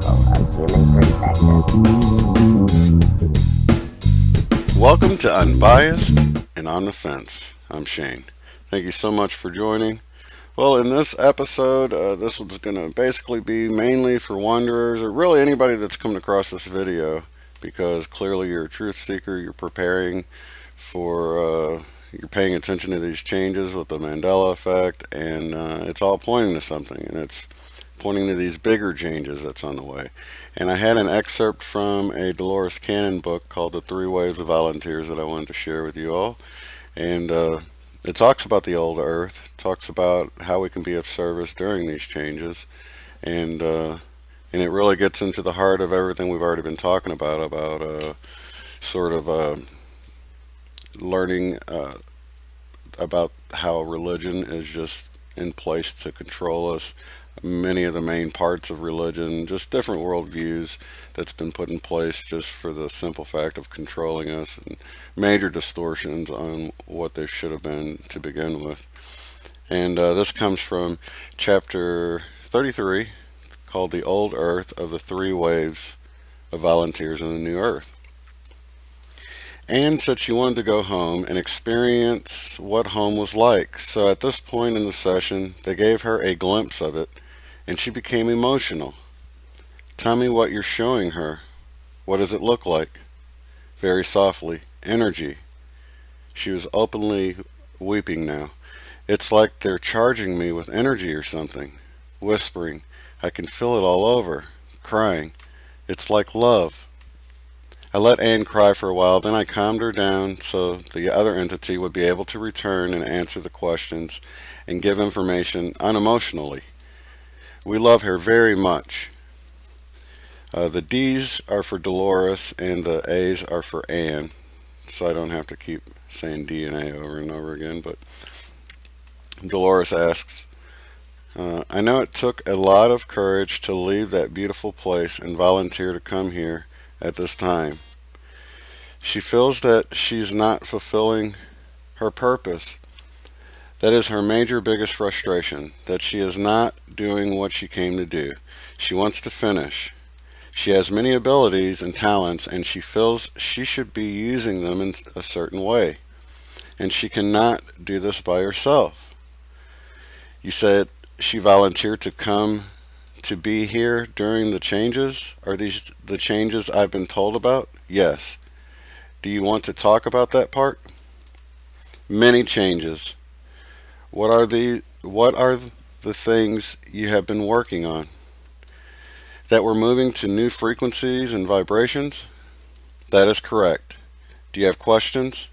powerful of human perspective. Welcome to Unbiased and On the Fence. I'm Shane. Thank you so much for joining. Well, in this episode, this was going to basically be mainly for wanderers, or really anybody that's coming across this video, because clearly you're a truth seeker, you're preparing for, you're paying attention to these changes with the Mandela effect, and it's all pointing to something, and it's pointing to these bigger changes that's on the way. And I had an excerpt from a Dolores Cannon book called The Three Waves of Volunteers that I wanted to share with you all. And it talks about the old earth, talks about how we can be of service during these changes, and it really gets into the heart of everything we've already been talking about sort of learning about how religion is just in place to control us. Many of the main parts of religion, just different worldviews that's been put in place just for the simple fact of controlling us, and major distortions on what they should have been to begin with. And this comes from chapter 33, called The Old Earth of the Three Waves of Volunteers in the New Earth. Anne said she wanted to go home and experience what home was like, so at this point in the session they gave her a glimpse of it, and she became emotional. "Tell me what you're showing her. What does it look like?" Very softly. "Energy." She was openly weeping now. "It's like they're charging me with energy or something." Whispering. "I can feel it all over." Crying. "It's like love." I let Anne cry for a while, then I calmed her down so the other entity would be able to return and answer the questions and give information unemotionally. We love her very much. The D's are for Dolores and the A's are for Anne, so I don't have to keep saying D and A over and over again. But Dolores asks, I know it took a lot of courage to leave that beautiful place and volunteer to come here at this time. She feels that she's not fulfilling her purpose. That is her biggest frustration, that she is not doing what she came to do. She wants to finish. She has many abilities and talents, and she feels she should be using them in a certain way. And she cannot do this by herself. You said she volunteered to come to be here during the changes? Are these the changes I've been told about? Yes. Do you want to talk about that part? Many changes. What are the things you have been working on? That we're moving to new frequencies and vibrations? That is correct. Do you have questions?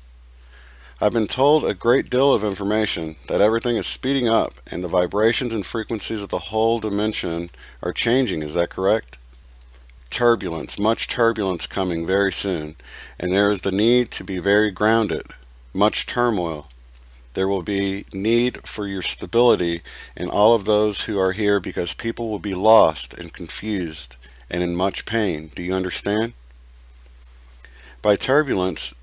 I've been told a great deal of information, that everything is speeding up and the vibrations and frequencies of the whole dimension are changing. Is that correct? Turbulence, much turbulence coming very soon, and there is the need to be very grounded, much turmoil. There will be need for your stability in all of those who are here, because people will be lost and confused and in much pain. Do you understand? By turbulence,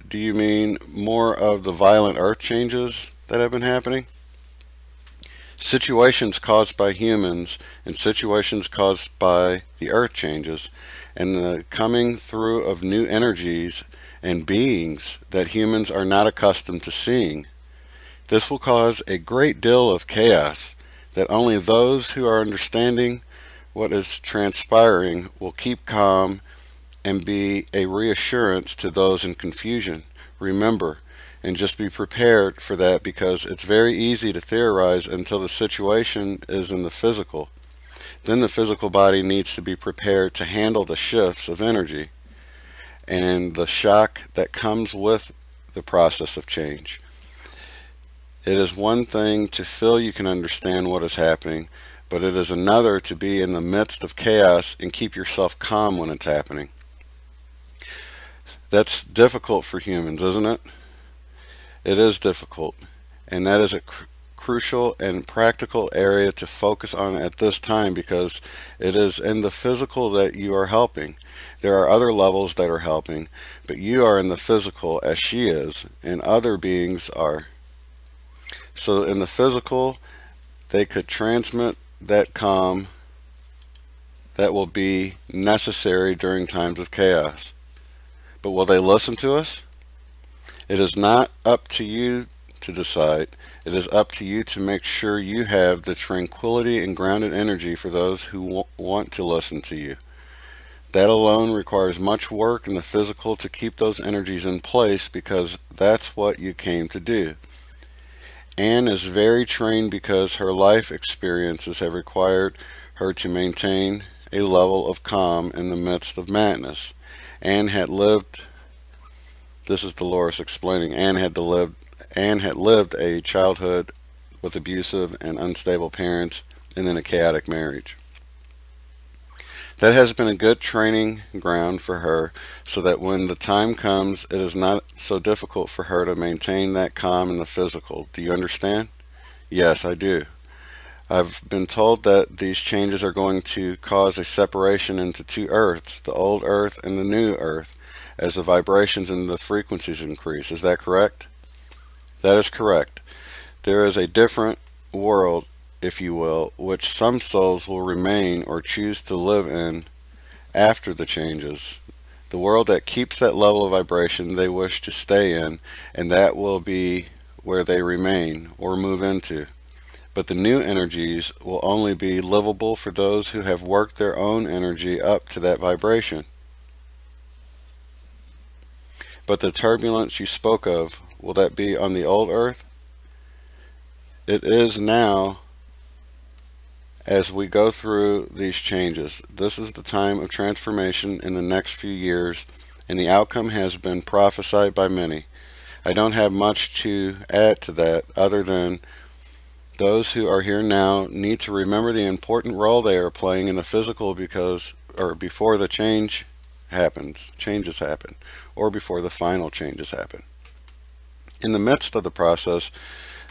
do you mean more of the violent earth changes that have been happening? Situations caused by humans and situations caused by the earth changes, and the coming through of new energies and beings that humans are not accustomed to seeing. This will cause a great deal of chaos that only those who are understanding what is transpiring will keep calm and be a reassurance to those in confusion. Remember, and just be prepared for that, because it's very easy to theorize until the situation is in the physical. Then the physical body needs to be prepared to handle the shifts of energy and the shock that comes with the process of change. It is one thing to feel you can understand what is happening, but it is another to be in the midst of chaos and keep yourself calm when it's happening. That's difficult for humans, isn't it? It is difficult, and that is a crucial and practical area to focus on at this time, because it is in the physical that you are helping. There are other levels that are helping, but you are in the physical as she is, and other beings are. So in the physical, they could transmit that calm that will be necessary during times of chaos. But will they listen to us? It is not up to you to decide. It is up to you to make sure you have the tranquility and grounded energy for those who want to listen to you. That alone requires much work in the physical to keep those energies in place because that's what you came to do. Anne is very trained because her life experiences have required her to maintain a level of calm in the midst of madness. Anne had lived, this is Dolores explaining, Anne had lived a childhood with abusive and unstable parents and then a chaotic marriage. That has been a good training ground for her so that when the time comes, it is not so difficult for her to maintain that calm in the physical. Do you understand? Yes, I do. I've been told that these changes are going to cause a separation into two earths, the old earth and the new earth, as the vibrations and the frequencies increase. Is that correct? That is correct. There is a different world, if you will, which some souls will remain or choose to live in after the changes. The world that keeps that level of vibration they wish to stay in, and that will be where they remain or move into. But the new energies will only be livable for those who have worked their own energy up to that vibration. But the turbulence you spoke of, will that be on the old earth? It is now as we go through these changes. This is the time of transformation in the next few years, and the outcome has been prophesied by many. I don't have much to add to that other than those who are here now need to remember the important role they are playing in the physical before the changes happen, or before the final changes happen. In the midst of the process,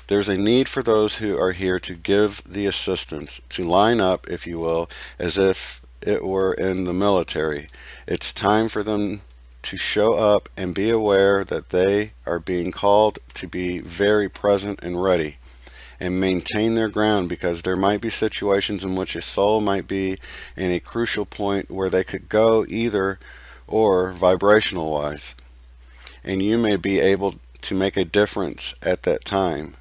there's a need for those who are here to give the assistance, to line up, if you will, as if it were in the military. It's time for them to show up and be aware that they are being called to be very present and ready and maintain their ground, because there might be situations in which a soul might be in a crucial point where they could go either or vibrational wise, and you may be able to make a difference at that time.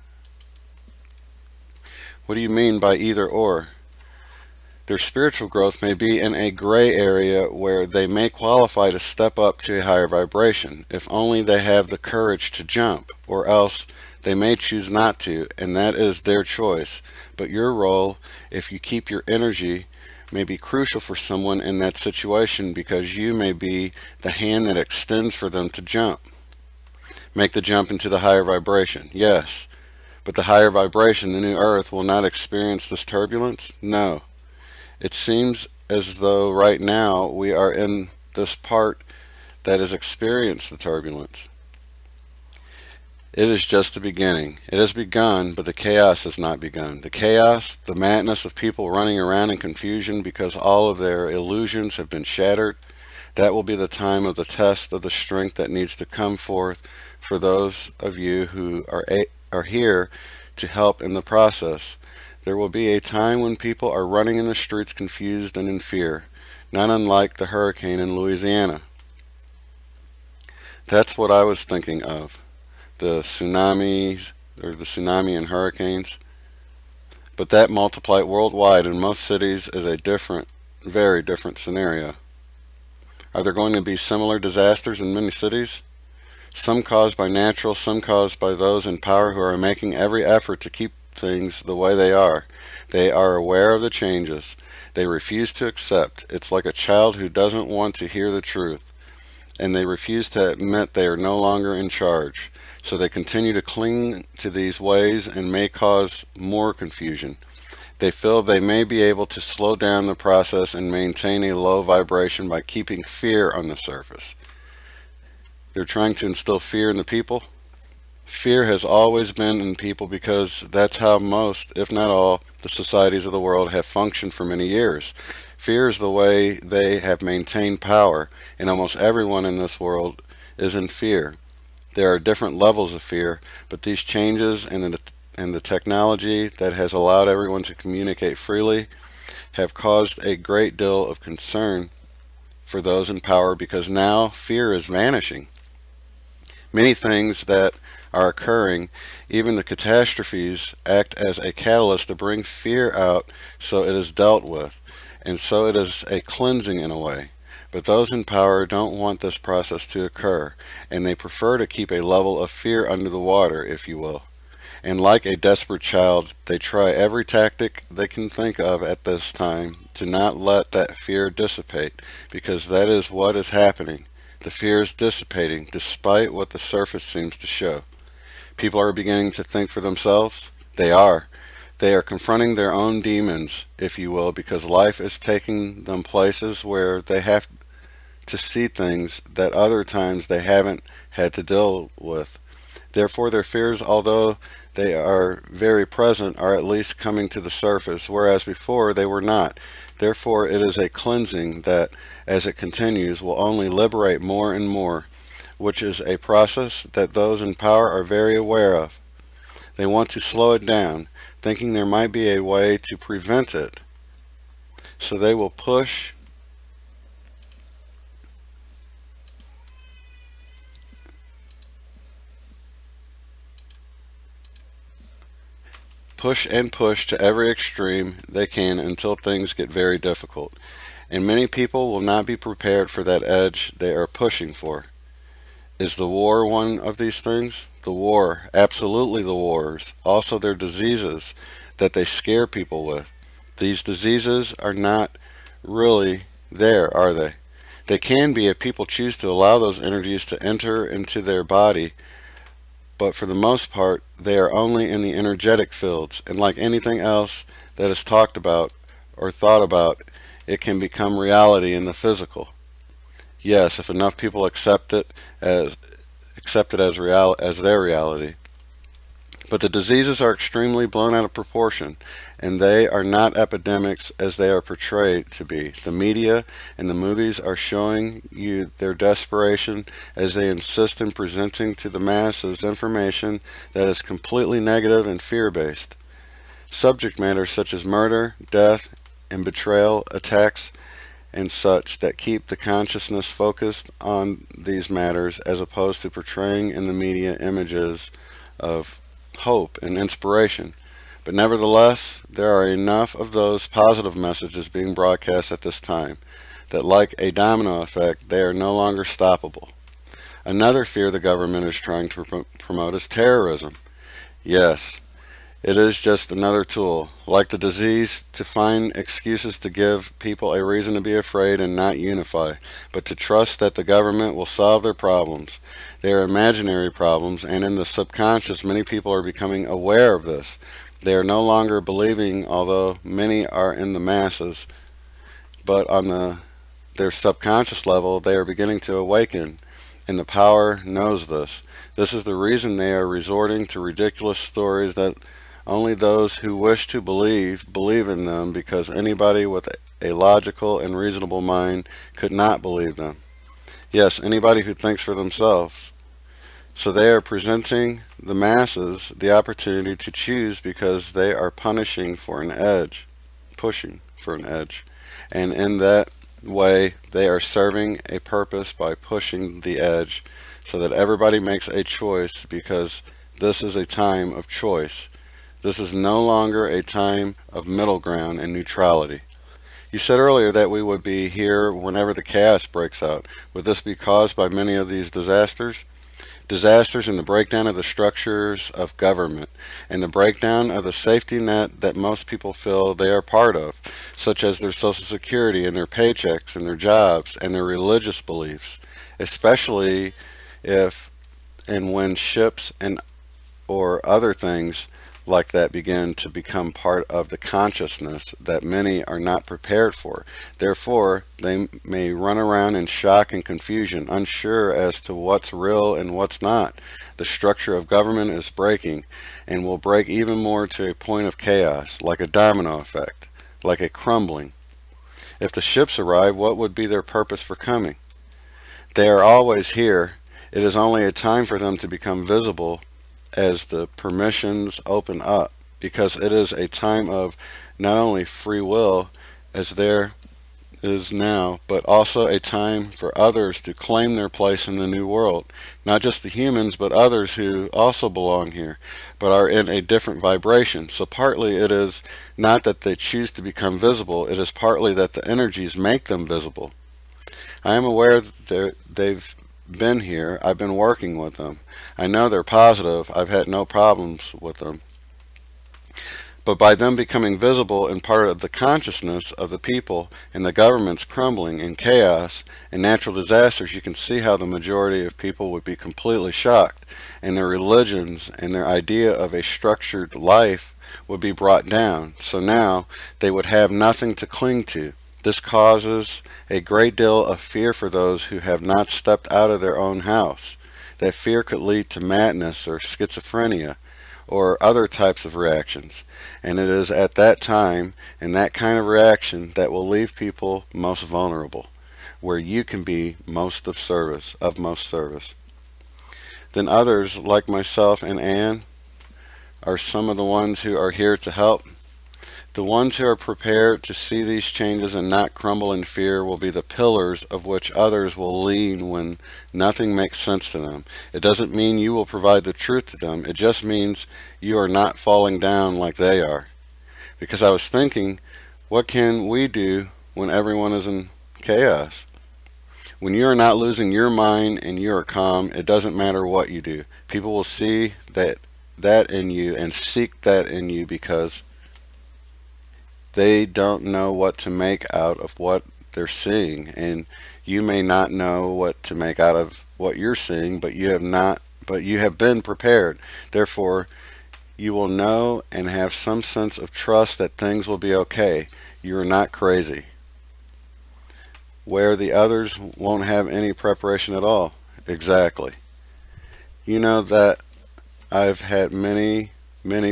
What do you mean by either or? Their spiritual growth may be in a gray area where they may qualify to step up to a higher vibration, if only they have the courage to jump, or else they may choose not to, and that is their choice. But your role, if you keep your energy, may be crucial for someone in that situation, because you may be the hand that extends for them to jump. Make the jump into the higher vibration. Yes. But the higher vibration, the new earth, will not experience this turbulence? No. It seems as though right now we are in this part that has experienced the turbulence. It is just the beginning. It has begun, but the chaos has not begun. The chaos, the madness of people running around in confusion because all of their illusions have been shattered, that will be the time of the test of the strength that needs to come forth for those of you who are here to help in the process. There will be a time when people are running in the streets confused and in fear, not unlike the hurricane in Louisiana. That's what I was thinking of. The tsunamis, or the tsunami and hurricanes. But that multiplied worldwide in most cities is a different, very different scenario. Are there going to be similar disasters in many cities? Some caused by natural, some caused by those in power who are making every effort to keep things the way they are. They are aware of the changes. They refuse to accept. It's like a child who doesn't want to hear the truth, and they refuse to admit they are no longer in charge. So they continue to cling to these ways and may cause more confusion. They feel they may be able to slow down the process and maintain a low vibration by keeping fear on the surface. They're trying to instill fear in the people. Fear has always been in people because that's how most, if not all, the societies of the world have functioned for many years. Fear is the way they have maintained power, and almost everyone in this world is in fear. There are different levels of fear, but these changes and the technology that has allowed everyone to communicate freely have caused a great deal of concern for those in power because now fear is vanishing. Many things that are occurring, even the catastrophes, act as a catalyst to bring fear out so it is dealt with, and so it is a cleansing in a way. But those in power don't want this process to occur, and they prefer to keep a level of fear under the water, if you will. And like a desperate child, they try every tactic they can think of at this time to not let that fear dissipate, because that is what is happening. The fear is dissipating, despite what the surface seems to show. People are beginning to think for themselves. They are. They are confronting their own demons, if you will, because life is taking them places where they have to see things that other times they haven't had to deal with. Therefore, their fears, although they are very present, are at least coming to the surface, whereas before they were not. Therefore, it is a cleansing that, as it continues, will only liberate more and more, which is a process that those in power are very aware of. They want to slow it down, thinking there might be a way to prevent it. So they will push and push to every extreme they can until things get very difficult. And many people will not be prepared for that edge they are pushing for. Is the war one of these things? The war, absolutely the wars. Also their diseases that they scare people with. These diseases are not really there, are they? They can be if people choose to allow those energies to enter into their body, but for the most part, they are only in the energetic fields, and like anything else that is talked about or thought about, it can become reality in the physical. Yes, if enough people accept it as as their reality. But the diseases are extremely blown out of proportion, and they are not epidemics as they are portrayed to be. The media and the movies are showing you their desperation as they insist in presenting to the masses information that is completely negative and fear-based. Subject matter such as murder, death, and betrayal, attacks, and such that keep the consciousness focused on these matters as opposed to portraying in the media images of hope and inspiration. But nevertheless, there are enough of those positive messages being broadcast at this time that, like a domino effect, they are no longer stoppable. Another fear the government is trying to promote is terrorism. Yes, it is just another tool, like the disease, to find excuses to give people a reason to be afraid and not unify, but to trust that the government will solve their problems. They are imaginary problems, and in the subconscious, many people are becoming aware of this. They are no longer believing, although many are in the masses, but on their subconscious level, they are beginning to awaken, and the power knows this. This is the reason they are resorting to ridiculous stories that only those who wish to believe in them, because anybody with a logical and reasonable mind could not believe them. Yes, anybody who thinks for themselves. So they are presenting the masses the opportunity to choose because they are pushing for an edge. And in that way, they are serving a purpose by pushing the edge so that everybody makes a choice, because this is a time of choice. This is no longer a time of middle ground and neutrality. You said earlier that we would be here whenever the chaos breaks out. Would this be caused by many of these disasters? Disasters in the breakdown of the structures of government and the breakdown of the safety net that most people feel they are part of, such as their Social Security and their paychecks and their jobs and their religious beliefs, especially if and when ships and or other things like that begin to become part of the consciousness that many are not prepared for. Therefore, they may run around in shock and confusion, unsure as to what's real and what's not. The structure of government is breaking, and will break even more to a point of chaos, like a domino effect, like a crumbling. If the ships arrive, what would be their purpose for coming? They are always here. It is only a time for them to become visible as the permissions open up, because it is a time of not only free will as there is now, but also a time for others to claim their place in the new world. Not just the humans, but others who also belong here, but are in a different vibration. So partly it is not that they choose to become visible, it is partly that the energies make them visible. I am aware that they've been here. I've been working with them. I know they're positive. I've had no problems with them. But by them becoming visible and part of the consciousness of the people and the governments crumbling in chaos and natural disasters, you can see how the majority of people would be completely shocked, and their religions and their idea of a structured life would be brought down. So now they would have nothing to cling to. This causes a great deal of fear for those who have not stepped out of their own house. That fear could lead to madness or schizophrenia or other types of reactions. And it is at that time and that kind of reaction that will leave people most vulnerable, where you can be most of most service. Then others, like myself and Anne, are some of the ones who are here to help. The ones who are prepared to see these changes and not crumble in fear will be the pillars of which others will lean when nothing makes sense to them. It doesn't mean you will provide the truth to them. It just means you are not falling down like they are. Because I was thinking, what can we do when everyone is in chaos? When you are not losing your mind and you are calm, it doesn't matter what you do. People will see that in you and seek that in you because they don't know what to make out of what they're seeing, and you may not know what to make out of what you're seeing, but you have been prepared. Therefore, you will know and have some sense of trust that things will be okay. You are not crazy. Where the others won't have any preparation at all. Exactly. You know that I've had many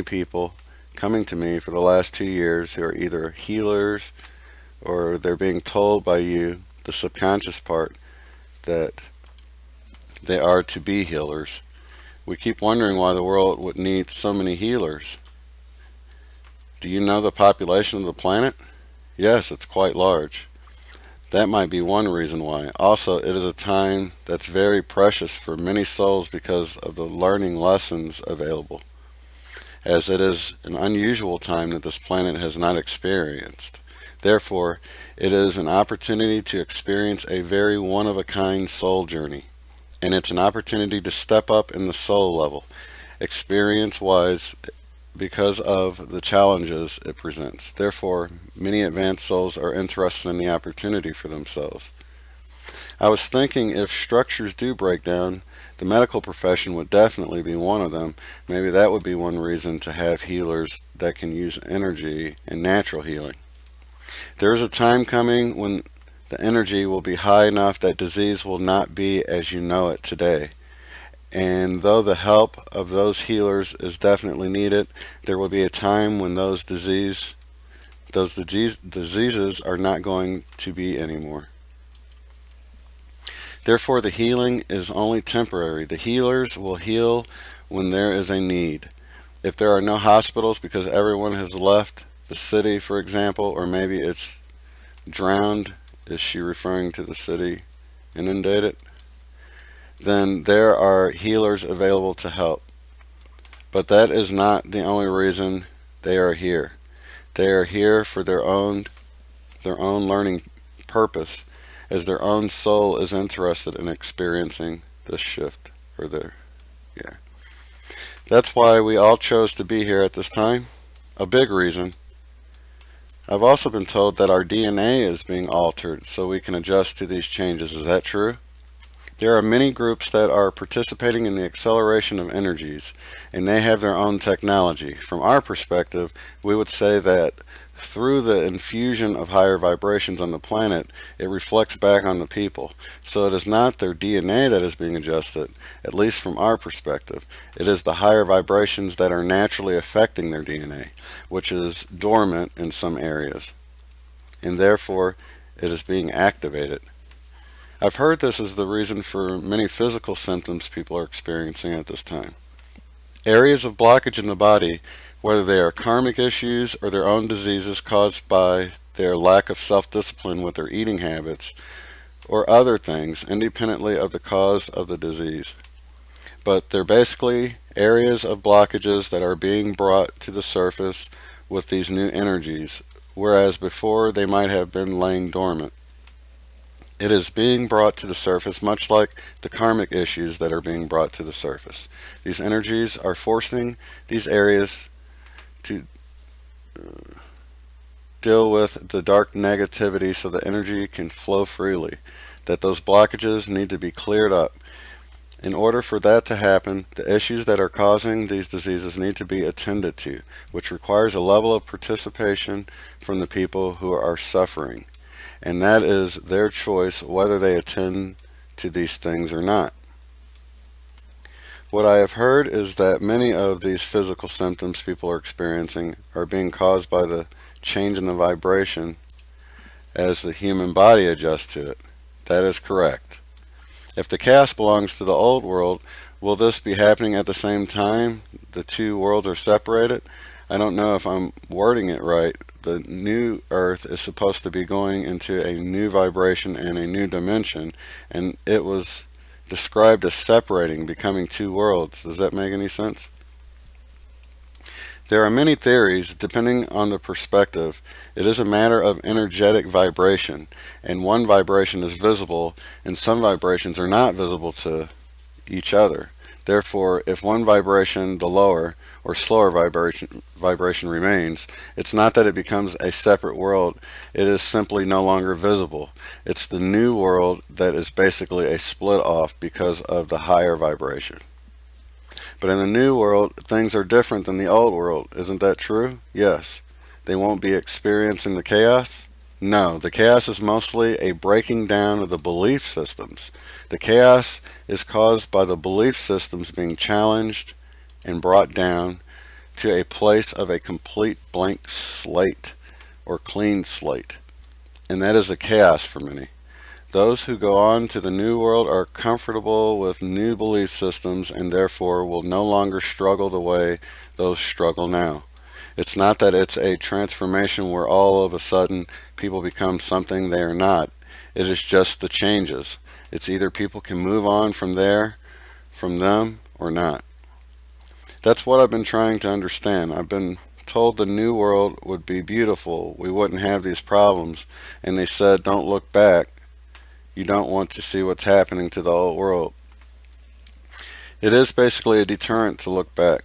people coming to me for the last 2 years who are either healers or they're being told by you, the subconscious part, that they are to be healers. We keep wondering why the world would need so many healers. Do you know the population of the planet? Yes, it's quite large. That might be one reason why. Also, it is a time that's very precious for many souls because of the learning lessons available, as it is an unusual time that this planet has not experienced. Therefore, it is an opportunity to experience a very one-of-a-kind soul journey, and it's an opportunity to step up in the soul level, experience-wise, because of the challenges it presents. Therefore, many advanced souls are interested in the opportunity for themselves. I was thinking if structures do break down, the medical profession would definitely be one of them. Maybe that would be one reason to have healers that can use energy and natural healing. There is a time coming when the energy will be high enough that disease will not be as you know it today. And though the help of those healers is definitely needed, there will be a time when those diseases are not going to be anymore. Therefore, the healing is only temporary. The healers will heal when there is a need. If there are no hospitals because everyone has left the city, for example, or maybe it's drowned, is she referring to the city inundated? Then there are healers available to help. But that is not the only reason they are here. They are here for their own learning purpose, as their own soul is interested in experiencing this shift. That's why we all chose to be here at this time. A big reason. I've also been told that our DNA is being altered so we can adjust to these changes. Is that true? There are many groups that are participating in the acceleration of energies, and they have their own technology. From our perspective, we would say that through the infusion of higher vibrations on the planet, it reflects back on the people. So it is not their DNA that is being adjusted, at least from our perspective. It is the higher vibrations that are naturally affecting their DNA, which is dormant in some areas, and therefore it is being activated. I've heard this is the reason for many physical symptoms people are experiencing at this time. Areas of blockage in the body, whether they are karmic issues or their own diseases caused by their lack of self-discipline with their eating habits, or other things independently of the cause of the disease. But they're basically areas of blockages that are being brought to the surface with these new energies, whereas before they might have been laying dormant. It is being brought to the surface much like the karmic issues that are being brought to the surface. These energies are forcing these areas to deal with the dark negativity so the energy can flow freely, that those blockages need to be cleared up. In order for that to happen, the issues that are causing these diseases need to be attended to, which requires a level of participation from the people who are suffering. And that is their choice whether they attend to these things or not. What I have heard is that many of these physical symptoms people are experiencing are being caused by the change in the vibration as the human body adjusts to it. That is correct. If the chaos belongs to the old world, will this be happening at the same time? The two worlds are separated? I don't know if I'm wording it right. The new earth is supposed to be going into a new vibration and a new dimension, and it was described as separating, becoming two worlds. Does that make any sense? There are many theories depending on the perspective. It is a matter of energetic vibration, and one vibration is visible and some vibrations are not visible to each other. Therefore, if one vibration, the lower or slower vibration remains, it's not that it becomes a separate world, it is simply no longer visible. It's the new world that is basically a split off because of the higher vibration. But in the new world, things are different than the old world. Isn't that true? Yes. They won't be experiencing the chaos? No. The chaos is mostly a breaking down of the belief systems. The chaos is caused by the belief systems being challenged and brought down to a place of a complete blank slate or clean slate. And that is a chaos for many. Those who go on to the new world are comfortable with new belief systems and therefore will no longer struggle the way those struggle now. It's not that it's a transformation where all of a sudden people become something they are not. It is just the changes. It's either people can move on from them, or not. That's what I've been trying to understand. I've been told the new world would be beautiful. We wouldn't have these problems. And they said, don't look back. You don't want to see what's happening to the old world. It is basically a deterrent to look back.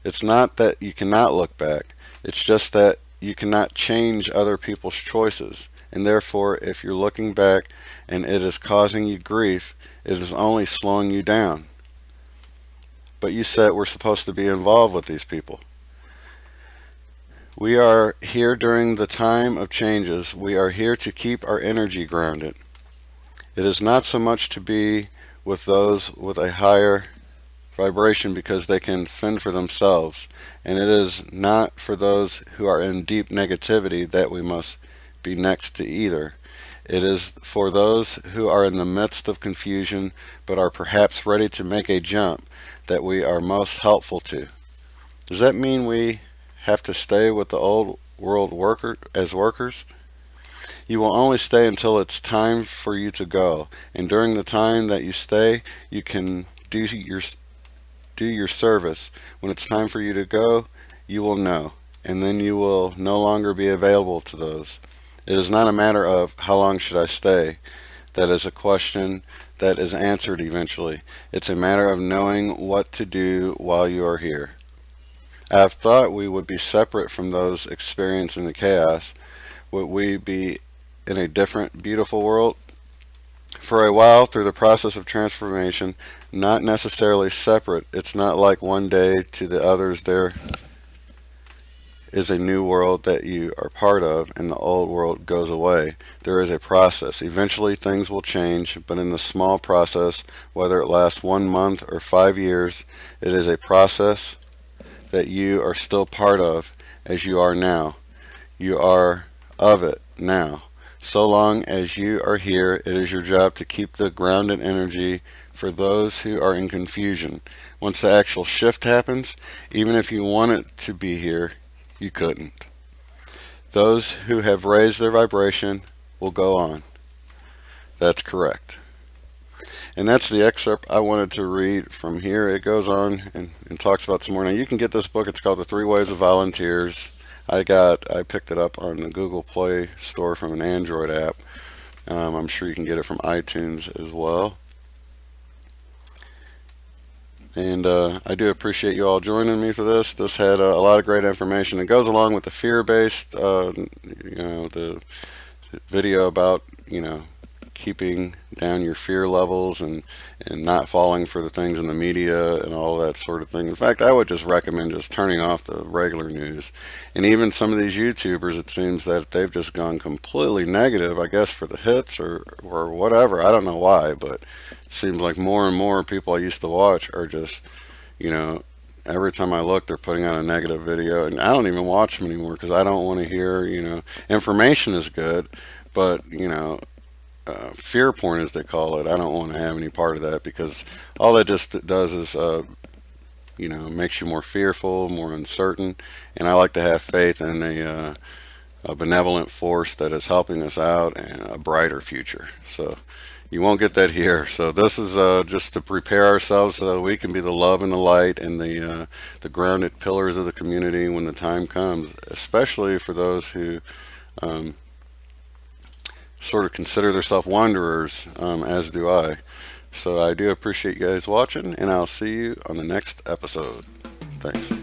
It's not that you cannot look back. It's just that you cannot change other people's choices. And therefore, if you're looking back and it is causing you grief, it is only slowing you down. But you said we're supposed to be involved with these people. We are here during the time of changes. We are here to keep our energy grounded. It is not so much to be with those with a higher vibration because they can fend for themselves, and it is not for those who are in deep negativity that we must be next to either. It is for those who are in the midst of confusion but are perhaps ready to make a jump that we are most helpful to. Does that mean we have to stay with the old world as workers? You will only stay until it's time for you to go, and during the time that you stay, you can do your service. When it's time for you to go, you will know, and then you will no longer be available to those. It is not a matter of how long should I stay. That is a question that is answered eventually. It's a matter of knowing what to do while you are here. I have thought we would be separate from those experiencing the chaos. Would we be in a different, beautiful world? For a while, through the process of transformation, not necessarily separate. It's not like one day to the others there is a new world that you are part of and the old world goes away. There is a process. Eventually things will change, but in the small process, whether it lasts 1 month or 5 years, it is a process that you are still part of as you are now. You are of it now. So long as you are here, it is your job to keep the grounded energy for those who are in confusion. Once the actual shift happens, even if you wanted to be here, you couldn't. Those who have raised their vibration will go on. That's correct. And that's the excerpt I wanted to read from here. It goes on and talks about some more. Now you can get this book. It's called The Three Ways of Volunteers. I picked it up on the Google Play Store from an Android app. I'm sure you can get it from iTunes as well. And I do appreciate you all joining me for this. This had a lot of great information. It goes along with the fear-based, the video about, keeping down your fear levels and not falling for the things in the media and all that sort of thing. In fact, I would just recommend just turning off the regular news. And even some of these YouTubers, it seems that they've just gone completely negative, I guess for the hits or whatever. I don't know why, but it seems like more and more people I used to watch are just, every time I look, they're putting out a negative video, and I don't even watch them anymore because I don't want to hear, information is good, but, fear porn, as they call it, I don't want to have any part of that, because all that just does is, makes you more fearful, more uncertain, and I like to have faith in a benevolent force that is helping us out and a brighter future. So you won't get that here. So this is just to prepare ourselves so that we can be the love and the light and the grounded pillars of the community when the time comes, especially for those who sort of consider themselves wanderers, as do I. So I do appreciate you guys watching, and I'll see you on the next episode. Thanks.